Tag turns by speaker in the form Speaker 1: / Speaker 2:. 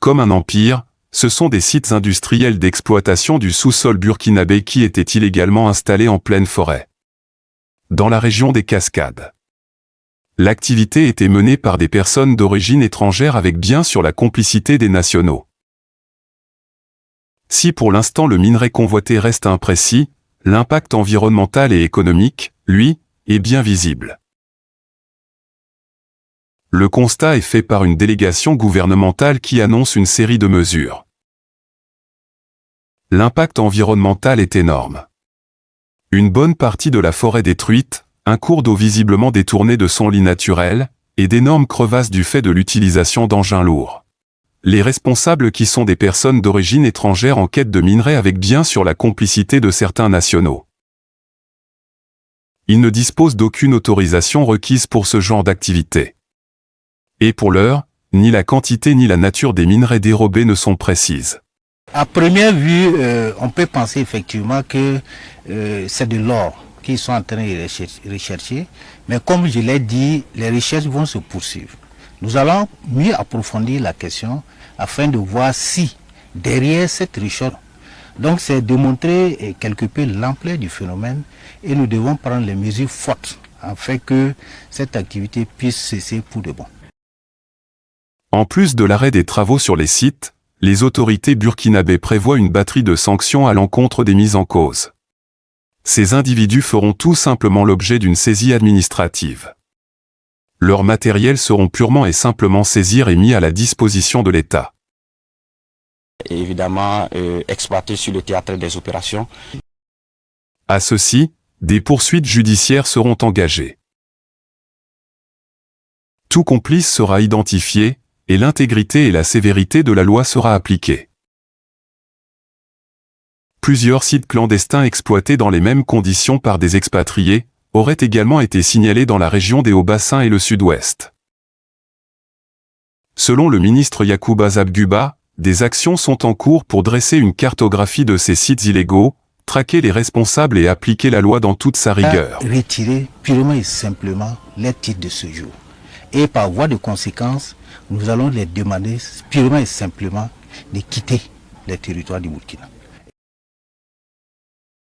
Speaker 1: Comme un empire, ce sont des sites industriels d'exploitation du sous-sol burkinabé qui étaient illégalement installés en pleine forêt. Dans la région des Cascades. L'activité était menée par des personnes d'origine étrangère avec bien sûr la complicité des nationaux. Si pour l'instant le minerai convoité reste imprécis, l'impact environnemental et économique, lui, est bien visible. Le constat est fait par une délégation gouvernementale qui annonce une série de mesures. L'impact environnemental est énorme. Une bonne partie de la forêt détruite, un cours d'eau visiblement détourné de son lit naturel, et d'énormes crevasses du fait de l'utilisation d'engins lourds. Les responsables qui sont des personnes d'origine étrangère en quête de minerais avec bien sûr la complicité de certains nationaux. Ils ne disposent d'aucune autorisation requise pour ce genre d'activité. Et pour l'heure, ni la quantité ni la nature des minerais dérobés ne sont précises.
Speaker 2: À première vue, on peut penser effectivement que c'est de l'or qu'ils sont en train de rechercher, mais comme je l'ai dit, les recherches vont se poursuivre. Nous allons mieux approfondir la question afin de voir si derrière cette recherche, donc c'est démontrer quelque peu l'ampleur du phénomène et nous devons prendre les mesures fortes afin que cette activité puisse cesser pour de bon.
Speaker 1: En plus de l'arrêt des travaux sur les sites, les autorités burkinabées prévoient une batterie de sanctions à l'encontre des mises en cause. Ces individus feront tout simplement l'objet d'une saisie administrative. Leurs matériels seront purement et simplement saisis et mis à la disposition de l'État.
Speaker 3: Évidemment, exploités sur le théâtre des opérations.
Speaker 1: À ceci, des poursuites judiciaires seront engagées. Tout complice sera identifié, et l'intégrité et la sévérité de la loi sera appliquée. Plusieurs sites clandestins exploités dans les mêmes conditions par des expatriés auraient également été signalés dans la région des Hauts-Bassins et le Sud-Ouest. Selon le ministre Yacouba Zabguba, des actions sont en cours pour dresser une cartographie de ces sites illégaux, traquer les responsables et appliquer la loi dans toute sa rigueur.
Speaker 2: Retirer purement et simplement les titres de séjour. Et par voie de conséquence, nous allons les demander purement et simplement de quitter les territoires du Burkina.